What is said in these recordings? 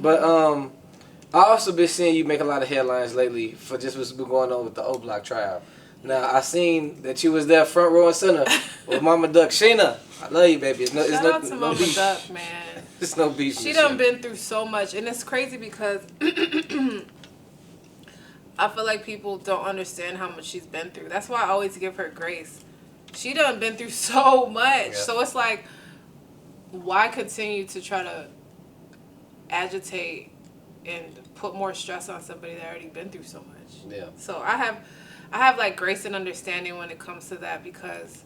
But I also been seeing you make a lot of headlines lately for just what's been going on with the Oblock trial. Now I seen that you was there front row and center with Mama Duck. Sheena, I love you, baby. Shout out to Mama Duck, man. There's no beef. She done been through so much, and it's crazy because I feel like people don't understand how much she's been through. That's why I always give her grace. She done been through so much. Yeah. So it's like, why continue to try to agitate and put more stress on somebody that already been through so much? Yeah. So I have like grace and understanding when it comes to that, because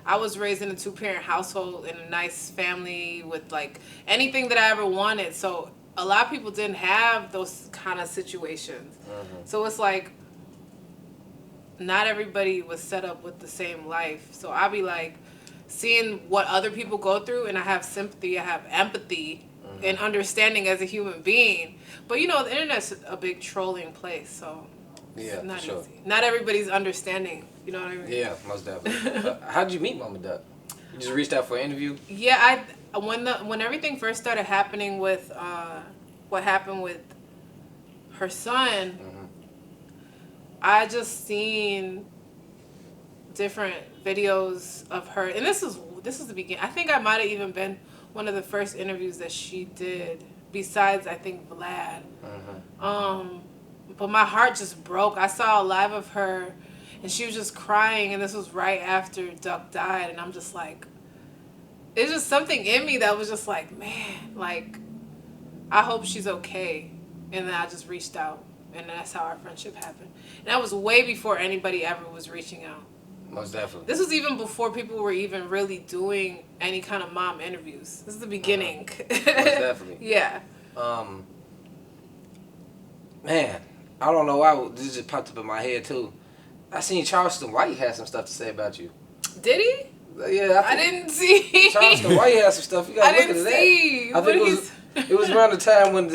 I was raised in a 2-parent household in a nice family with like anything that I ever wanted. So a lot of people didn't have those kind of situations. So it's like, not everybody was set up with the same life. So I'll be like, seeing what other people go through, and I have sympathy, I have empathy, and understanding as a human being. But you know, the internet's a big trolling place, so it's not easy. Not everybody's understanding, you know what I mean? Yeah, most definitely. How'd you meet Mama Duck? You just reached out for an interview? Yeah, when everything first started happening with what happened with her son, I just seen different videos of her, and this is the beginning. I think I might have even been one of the first interviews that she did, besides I think Vlad. But my heart just broke. I saw a live of her, and she was just crying, and this was right after Duck died, and I'm just like, it's just something in me that was just like, man, like, I hope she's okay. And then I just reached out, and that's how our friendship happened. And that was way before anybody ever was reaching out. Most definitely. This was even before people were even really doing any kind of mom interviews. This is the beginning. Most definitely. Yeah. Man, I don't know why this just popped up in my head too. I seen Charleston White had some stuff to say about you. Did he? Yeah, I didn't see. Charleston White had some stuff. You gotta look at that. I think it was around the time when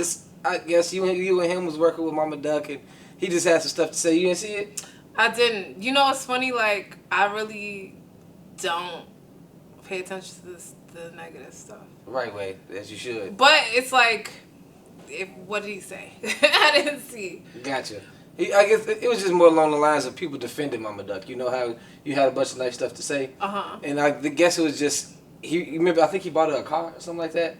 I guess you and him was working with Mama Duck, and he just had some stuff to say. You didn't see it? I didn't. You know, it's funny. Like, I really don't pay attention to the negative stuff. Right way, as you should. But it's like, what did he say? I didn't see. Gotcha. I guess it was just more along the lines of people defending Mama Duck. You know how you had a bunch of nice stuff to say? And I guess it was just, you remember, I think he bought her a car or something like that?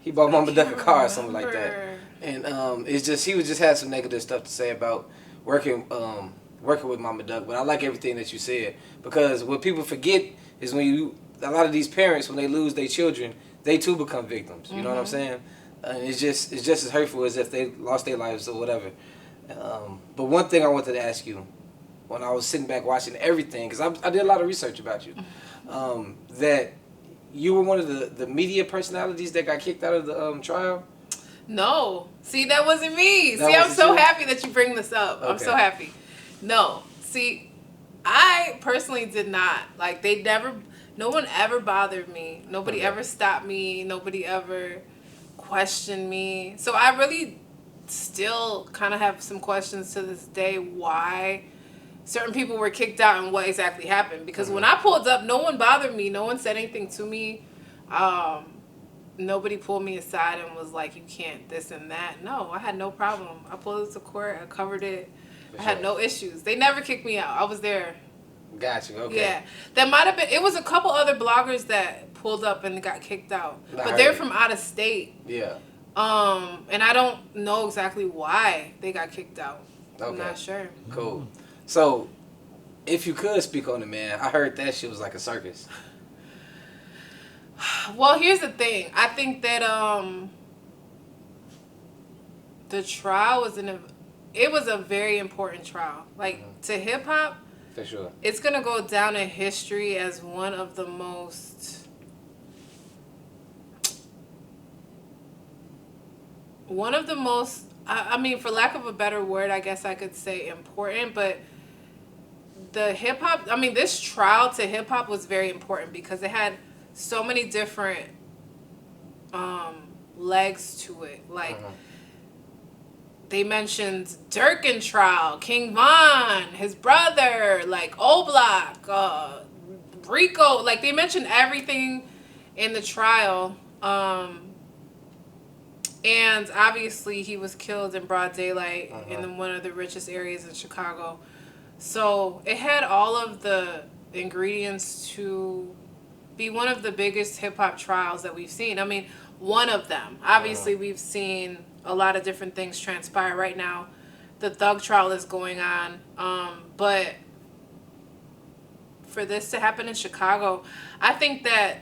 He bought Mama Duck a car or something like that. And it's just, he was just had some negative stuff to say about working with Mama Duck. But I like everything that you said, because what people forget is when a lot of these parents, when they lose their children, they too become victims. You know what I'm saying? It's just as hurtful as if they lost their lives or whatever. But one thing I wanted to ask you, when I was sitting back watching everything, because I did a lot of research about you, that you were one of the media personalities that got kicked out of the trial? No. See, that wasn't me. I'm so happy that you bring this up. Okay. I'm so happy. No. See, I personally did not. Like, no one ever bothered me. Nobody ever stopped me. Nobody ever questioned me. So I really still kind of have some questions to this day why certain people were kicked out and what exactly happened. Because when I pulled up, no one bothered me. No one said anything to me. Nobody pulled me aside and was like, you can't this and that. No, I had no problem. I pulled it to court. I covered it. I had no issues. They never kicked me out. I was there. Gotcha. Okay. Yeah. That might have been, it was a couple other bloggers that pulled up and got kicked out. But they're from out of state. Yeah. And I don't know exactly why they got kicked out. Okay. I'm not sure. Cool. So, if you could speak on it, man, I heard that shit was like a circus. Well, here's the thing. I think that the trial was it was a very important trial. Like, to hip hop, for sure, it's gonna go down in history as one of the most I mean, for lack of a better word, I guess I could say important, but the hip hop, I mean, this trial to hip hop was very important because it had so many different legs to it. Like, they mentioned Durkin trial, King Von, his brother, like Oblock, Rico. Like, they mentioned everything in the trial. And obviously he was killed in broad daylight in one of the richest areas in Chicago. So it had all of the ingredients to be one of the biggest hip-hop trials that we've seen. I mean, one of them. Obviously, we've seen a lot of different things transpire right now. The Thug trial is going on. But for this to happen in Chicago, I think that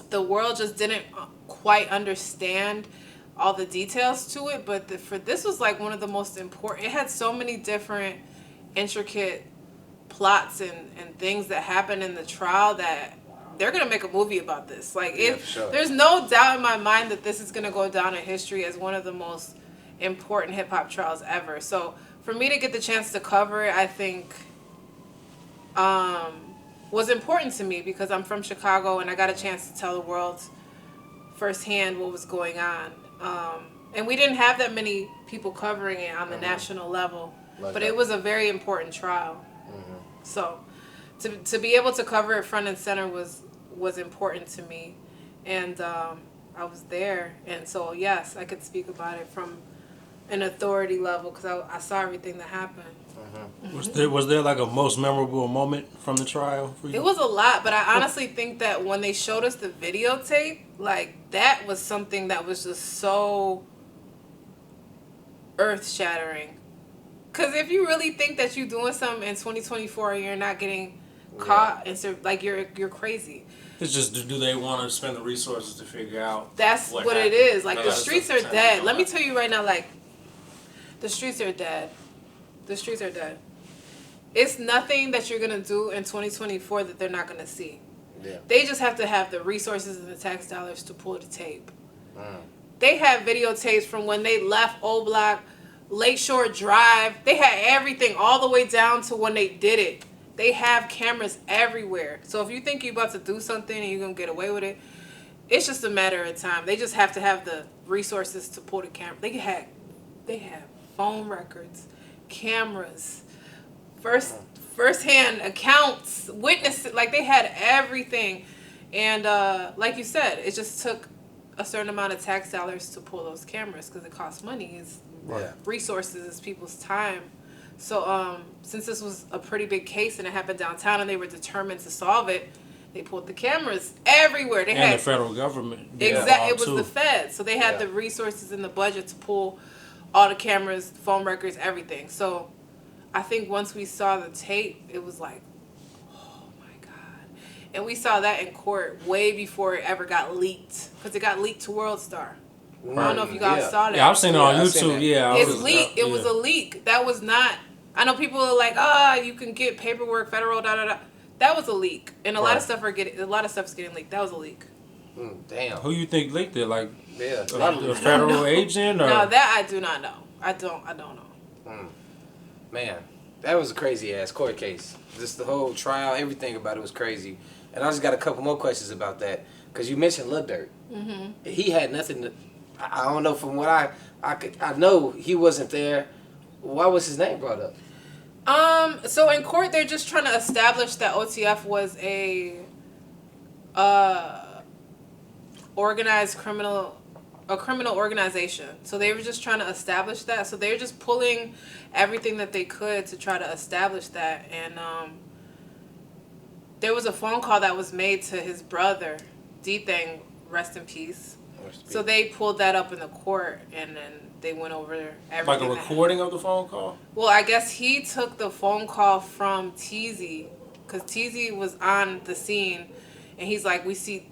the world just didn't quite understand all the details to it. But this was like one of the most important. It had so many different intricate plots and things that happened in the trial that they're gonna make a movie about this. Like, there's no doubt in my mind that this is gonna go down in history as one of the most important hip hop trials ever. So for me to get the chance to cover it, I think was important to me because I'm from Chicago and I got a chance to tell the world firsthand what was going on. And we didn't have that many people covering it on the national level, but it was a very important trial. So to be able to cover it front and center was important to me, and I was there, and so yes, I could speak about it from an authority level because I saw everything that happened. Was there like a most memorable moment from the trial for you? It was a lot, but I honestly think that when they showed us the videotape, like that was something that was just so earth-shattering. Because if you really think that you're doing something in 2024 and you're not getting caught, and like you're crazy. It's just, do they want to spend the resources to figure out? That's what it is. Like, the streets are dead. Let me tell you right now, like, the streets are dead. The streets are dead. It's nothing that you're going to do in 2024 that they're not going to see. Yeah. They just have to have the resources and the tax dollars to pull the tape. They have videotapes from when they left Oblock, Lakeshore Drive. They had everything all the way down to when they did it. They have cameras everywhere. So if you think you're about to do something and you're going to get away with it, it's just a matter of time. They just have to have the resources to pull the camera. They have phone records, cameras, first-hand accounts, witnesses. Like, they had everything. And like you said, it just took a certain amount of tax dollars to pull those cameras because it costs money. It's resources, it's people's time. So since this was a pretty big case and it happened downtown and they were determined to solve it, they pulled the cameras everywhere. They had the federal government. Exactly, it was the Fed. So they had the resources in the budget to pull all the cameras, phone records, everything. So I think once we saw the tape, it was like, oh my God. And we saw that in court way before it ever got leaked because it got leaked to World Star. I don't know if you guys saw that. Yeah, I've seen it on YouTube. It's leaked. It was a leak. That was not. I know people are like, you can get paperwork, federal, da da da. That was a leak, and a lot of stuff's getting leaked. That was a leak. Damn. Who you think leaked it? Like, a federal agent? Or? No, that I do not know. I don't know. Man, that was a crazy ass court case. Just the whole trial, everything about it was crazy. And I just got a couple more questions about that because you mentioned Lil Durk. He had nothing to. I don't know. From what I know, he wasn't there. Why was his name brought up? So in court, they're just trying to establish that OTF was a criminal organization. So they were just trying to establish that. So they were just pulling everything that they could to try to establish that. And there was a phone call that was made to his brother, Dthang, rest in peace. So they pulled that up in the court, and then they went over everything. Like a recording of the phone call? Well, I guess he took the phone call from Teezy, because Teezy was on the scene, and he's like, we see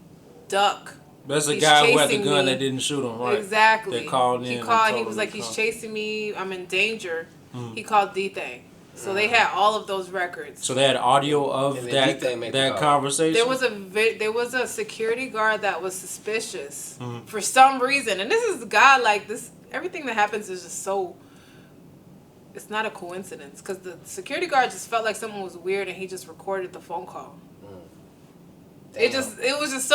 Duck. That's the guy who had the gun that didn't shoot him, right? Exactly. They called in. He was like, he's chasing me, I'm in danger. He called Dthang. So they had all of those records. So they had audio of that conversation. There was a security guard that was suspicious for some reason, and this is God like this. Everything that happens is just so. It's not a coincidence because the security guard just felt like something was weird, and he just recorded the phone call. It was just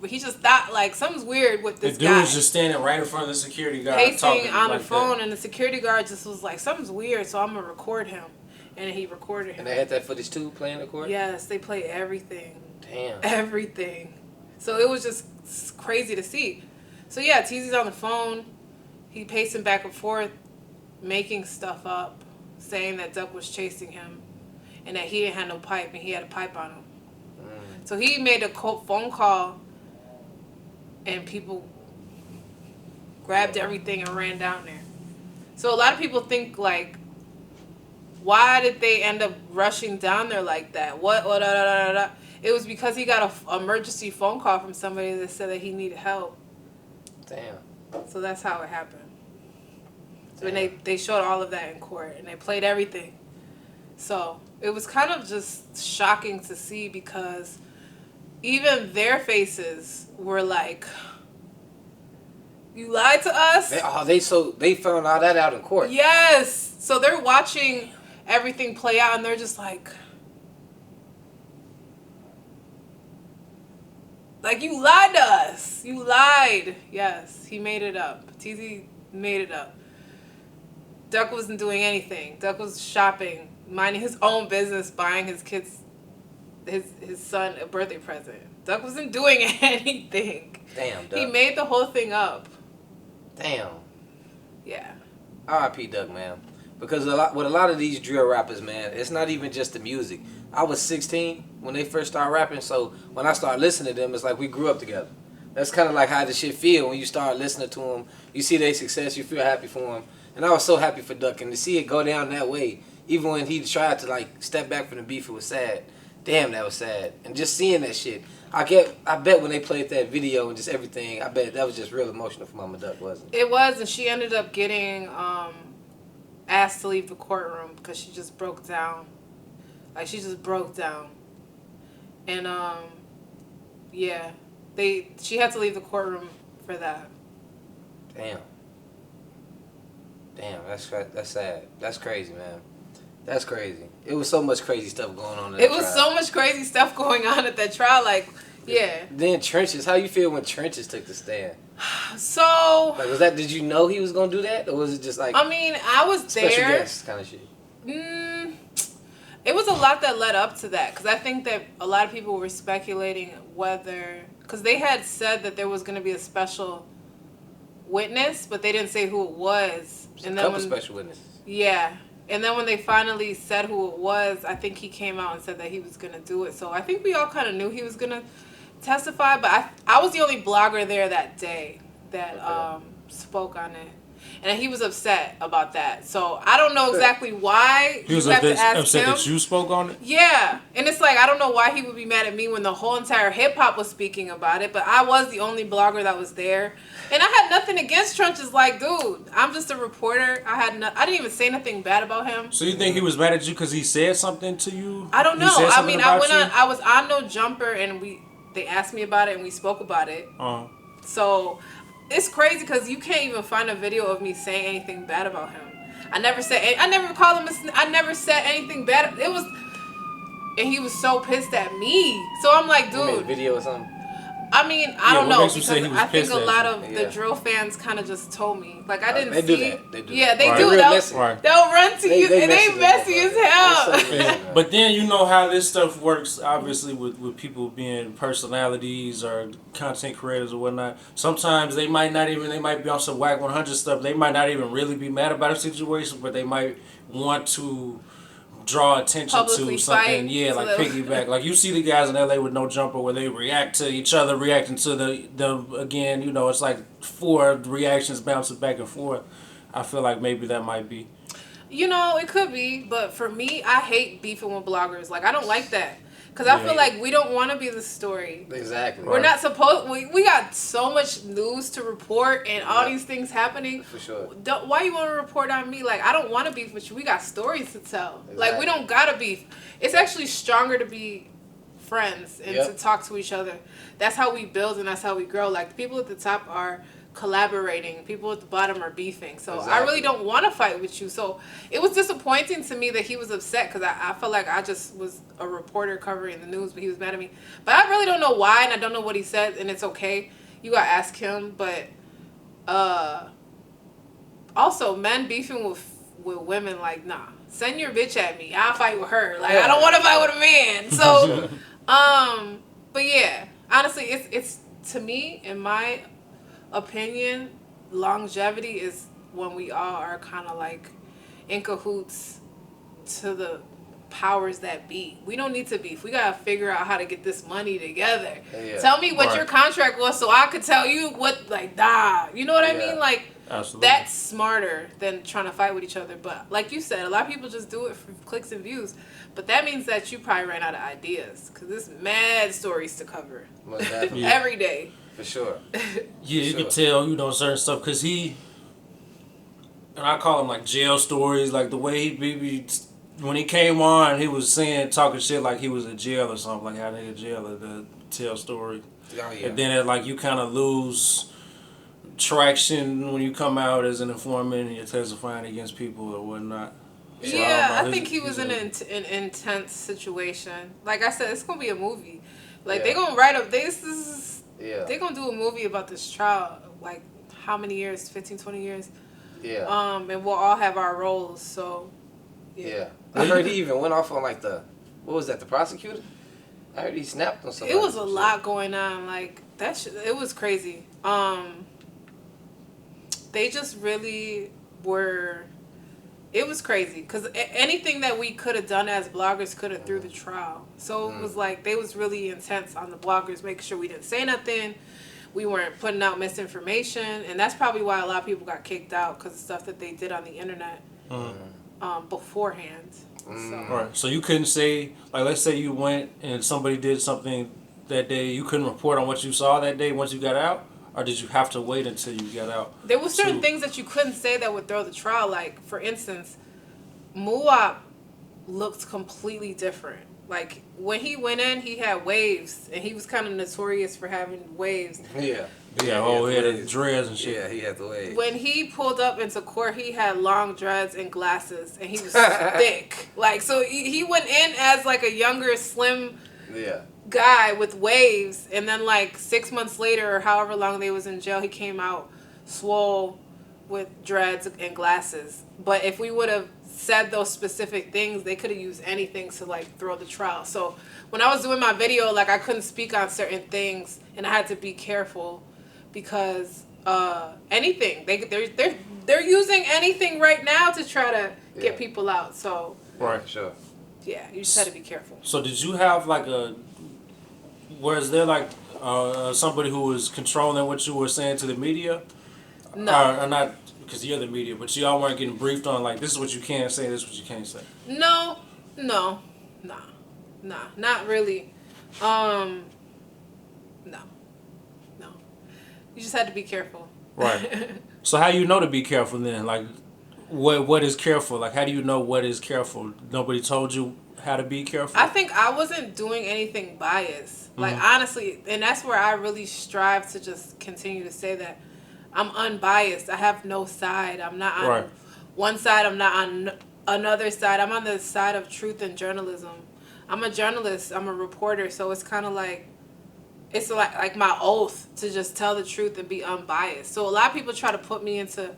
he just thought like something's weird with this guy. The dude was just standing right in front of the security guard, pacing on the phone, and the security guard just was like, something's weird, so I'm gonna record him, and he recorded him. And they had that footage too, playing the court. Yes, they play everything. Damn. Everything. So it was just crazy to see. So yeah, TZ's on the phone. He pacing back and forth, making stuff up, saying that Duck was chasing him, and that he didn't have no pipe, and he had a pipe on him. So he made a phone call, and people grabbed everything and ran down there. So a lot of people think, like, why did they end up rushing down there like that? It was because he got an emergency phone call from somebody that said that he needed help. Damn. So that's how it happened. So and they showed all of that in court, and they played everything. So it was kind of just shocking to see, because even their faces were like, you lied to us? They found all that out in court. Yes. So they're watching everything play out, and they're just like, you lied to us. You lied. Yes, he made it up. TZ made it up. Duck wasn't doing anything. Duck was shopping, minding his own business, buying his son a birthday present. Duck wasn't doing anything. Damn, Duck. He made the whole thing up. Damn. Yeah. R.I.P. Duck, man. Because with a lot of these drill rappers, man, it's not even just the music. I was 16 when they first started rapping, so when I started listening to them, it's like we grew up together. That's kind of like how the shit feel when you start listening to them. You see their success, you feel happy for them. And I was so happy for Duck, and to see it go down that way, even when he tried to like step back from the beef, it was sad. Damn, that was sad. And just seeing that shit, I bet when they played that video and just everything, I bet that was just real emotional for Mama Duck, wasn't it? It was, and she ended up getting asked to leave the courtroom because she just broke down. Like, she just broke down. And yeah, she had to leave the courtroom for that. Damn, that's sad. That's crazy, man. That's crazy. It was so much crazy stuff going on in that trial. So much crazy stuff going on at that trial, like, yeah. Then Trenches, how you feel when Trenches took the stand? So, like, did you know he was gonna do that, or was it just like? I mean, I was there. Special guest kind of shit. It was a lot that led up to that, because I think that a lot of people were speculating whether, because they had said that there was going to be a special witness, but they didn't say who it was. And a couple special witnesses. Yeah. And then when they finally said who it was, I think he came out and said that he was going to do it. So I think we all kind of knew he was going to testify, but I was the only blogger there that day that spoke on it. And he was upset about that. So I don't know exactly why. He was upset that you spoke on it? Yeah. And it's like, I don't know why he would be mad at me when the whole entire hip-hop was speaking about it. But I was the only blogger that was there. And I had nothing against Trenches. Like, dude, I'm just a reporter. I didn't even say nothing bad about him. So you think he was mad at you because he said something to you? I don't know. I mean, I was on No Jumper, and they asked me about it, and we spoke about it. So it's crazy because you can't even find a video of me saying anything bad about him. I never said anything bad. And he was so pissed at me. So I'm like, dude. You made a video or something? I mean, I don't know, because I think a lot of the drill fans kind of just told me. Like, I didn't see. They do yeah, that. they do. They'll run to you, and they messy as hell. But then you know how this stuff works, obviously, with people being personalities or content creators or whatnot. Sometimes they might be on some whack 100 stuff. They might not even really be mad about a situation, but they might want to draw attention publicly to something, piggyback. Like, you see the guys in LA with No Jumper where they react to each other, reacting to the again, you know, it's like 4 reactions bouncing back and forth. I feel like maybe that might be. You know, it could be, but for me, I hate beefing with bloggers. Like, I don't like that. Because I feel like we don't want to be the story. Exactly. We're not supposed... We got so much news to report and all these things happening. For sure. Why you want to report on me? Like, I don't want to beef with you. We got stories to tell. Exactly. Like, we don't got to beef. It's actually stronger to be friends and to talk to each other. That's how we build and that's how we grow. Like, the people at the top are collaborating. People at the bottom are beefing. So I really don't want to fight with you. So it was disappointing to me that he was upset because I felt like I just was a reporter covering the news, but he was mad at me. But I really don't know why, and I don't know what he said, and it's okay. You gotta ask him. But also, men beefing with women, like, nah, send your bitch at me. I'll fight with her. Like, I don't want to fight with a man. So, but yeah, honestly, it's to me, in my opinion, longevity is when we all are kind of like in cahoots to the powers that be. We don't need to beef. We gotta figure out how to get this money together. Yeah. Tell me what your contract was so I could tell you what, like, you know what I mean? Like, absolutely. That's smarter than trying to fight with each other. But like you said, a lot of people just do it for clicks and views. But that means that you probably ran out of ideas because there's mad stories to cover every day. For sure. Yeah, you can tell, you know, certain stuff because and I call them like jail stories, like the way he when he came on, he was talking shit like he was in jail or something, like how they in jail to tell story. Oh, yeah. And then like you kind of lose traction when you come out as an informant and you're testifying against people or whatnot. So yeah, I think he was in an intense situation. Like I said, it's gonna be a movie. Like they gonna write up they gonna do a movie about this trial. Like how many years? 15, 20 years. Yeah. And we'll all have our roles. So. Yeah. I heard he even went off on like the prosecutor? I heard he snapped on something. It was a lot going on. Like it was crazy. They just really were. It was crazy because anything that we could have done as bloggers could have through the trial. So it was like they was really intense on the bloggers, making sure we didn't say nothing. We weren't putting out misinformation, and that's probably why a lot of people got kicked out because of stuff that they did on the internet beforehand. So. Right. So you couldn't say, like, let's say you went and somebody did something that day, you couldn't report on what you saw that day once you got out? Or did you have to wait until you got out? There were certain things that you couldn't say that would throw the trial. Like, for instance, Muwap looked completely different. Like, when he went in, he had waves, and he was kind of notorious for having waves. Yeah. Yeah, he had dreads and shit. Yeah, he had the waves. When he pulled up into court, he had long dreads and glasses, and he was thick. Like, so he went in as, like, a younger, slim guy with waves, and then, like, 6 months later, or however long they was in jail, he came out swole with dreads and glasses. But if we would have said those specific things, they could have used anything to like throw the trial. So when I was doing my video, like I couldn't speak on certain things, and I had to be careful because anything they're using anything right now to try to get people out. So right, sure. Yeah, you just had to be careful. So did you have like was there like somebody who was controlling what you were saying to the media? No. Or not because you're the media, but y'all weren't getting briefed on like this is what you can say, this is what you can't say. No, not really. No. You just had to be careful. Right. So how you know to be careful then? Like, what is careful? Like, how do you know what is careful? Nobody told you how to be careful? I think I wasn't doing anything biased. Like, honestly, and that's where I really strive to just continue to say that. I'm unbiased. I have no side. I'm not on one side. I'm not on another side. I'm on the side of truth and journalism. I'm a journalist. I'm a reporter. So it's kind of like, it's like my oath to just tell the truth and be unbiased. So a lot of people try to put me into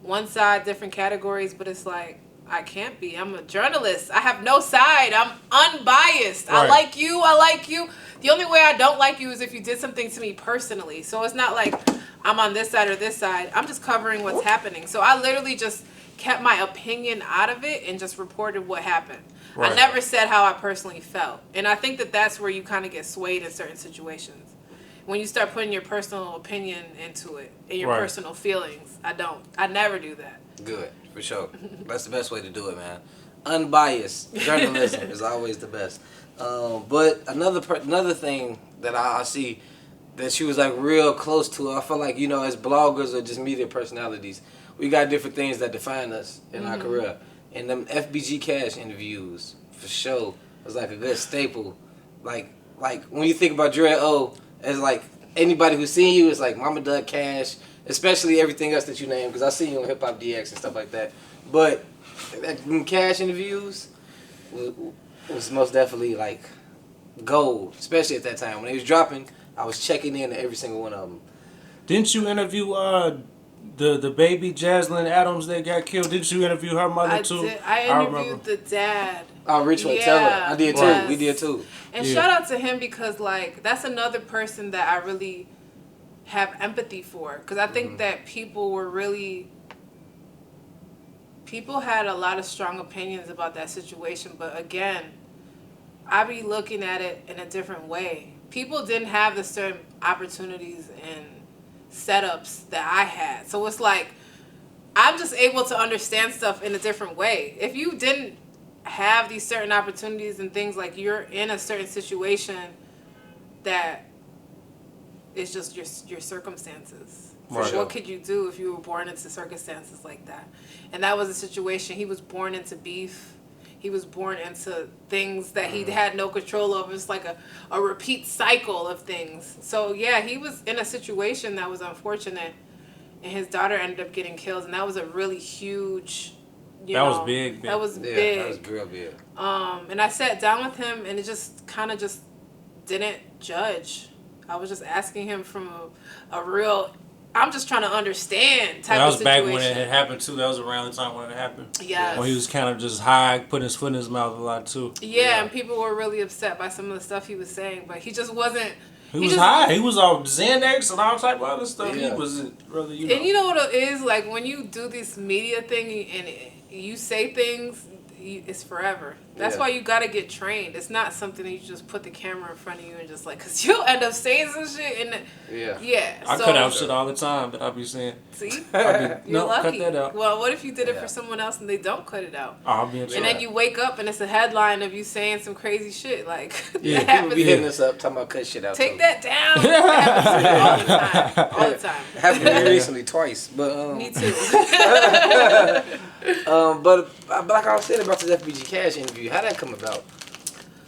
one side, different categories, but it's like, I can't be. I'm a journalist. I have no side. I'm unbiased. Right. I like you. The only way I don't like you is if you did something to me personally. So it's not like I'm on this side or this side. I'm just covering what's happening. So I literally just kept my opinion out of it and just reported what happened. Right. I never said how I personally felt. And I think that that's where you kind of get swayed in certain situations. When you start putting your personal opinion into it and your personal feelings. I never do that. Good, for sure. That's the best way to do it, man. Unbiased journalism is always the best. But another thing that I see that she was like real close to, I feel like, you know, as bloggers or just media personalities, we got different things that define us in our career. And them FBG Cash interviews, for sure, was like a good staple. Like when you think about Drea, as like anybody who's seen you, it's like Mama Doug Cash, especially everything else that you name, because I see you on Hip Hop DX and stuff like that. But them Cash interviews was most definitely like gold, especially at that time. When they was dropping, I was checking in to every single one of them. Didn't you interview the baby Jaslyn Adams that got killed? Didn't you interview her mother too? I interviewed the dad. Oh, Richard Teller. I did too. Yes. We did too. And shout out to him because like that's another person that I really have empathy for, because I think that people had a lot of strong opinions about that situation, but again, I be looking at it in a different way. People didn't have the certain opportunities and setups that I had, so it's like I'm just able to understand stuff in a different way. If you didn't have these certain opportunities and things, like you're in a certain situation that is just your circumstances. Right. What could you do if you were born into circumstances like that? And that was a situation. He was born into beef. He was born into things that he had no control over. It's like a repeat cycle of things. So yeah, he was in a situation that was unfortunate, and his daughter ended up getting killed, and that was a really huge, was big. That was big. That was real big. And I sat down with him, and it just kind of just didn't judge. I was just asking him from a real, I'm just trying to understand type of situation. That was back when it had happened too. That was around the time when it happened. Yeah. When he was kind of just high, putting his foot in his mouth a lot too. Yeah, and people were really upset by some of the stuff he was saying, but he just wasn't. He was high. He was on Xanax and all type of other stuff. Yeah. He wasn't really, And you know what it is? Like, when you do this media thing and you say things, it's forever. That's why you gotta get trained. It's not something that you just put the camera in front of you and just like, cause you'll end up saying some shit and I cut out shit all the time that I be saying. See, You're lucky. Cut that out. Well, what if you did it for someone else and they don't cut it out? I'll be in trouble. And then you wake up and it's a headline of you saying some crazy shit. Like, People be hitting us up talking about cut shit out. Take that down. That happens all the time. It happened to me recently twice, but Me too. but like I was saying about this FBG Cash interview, how that come about?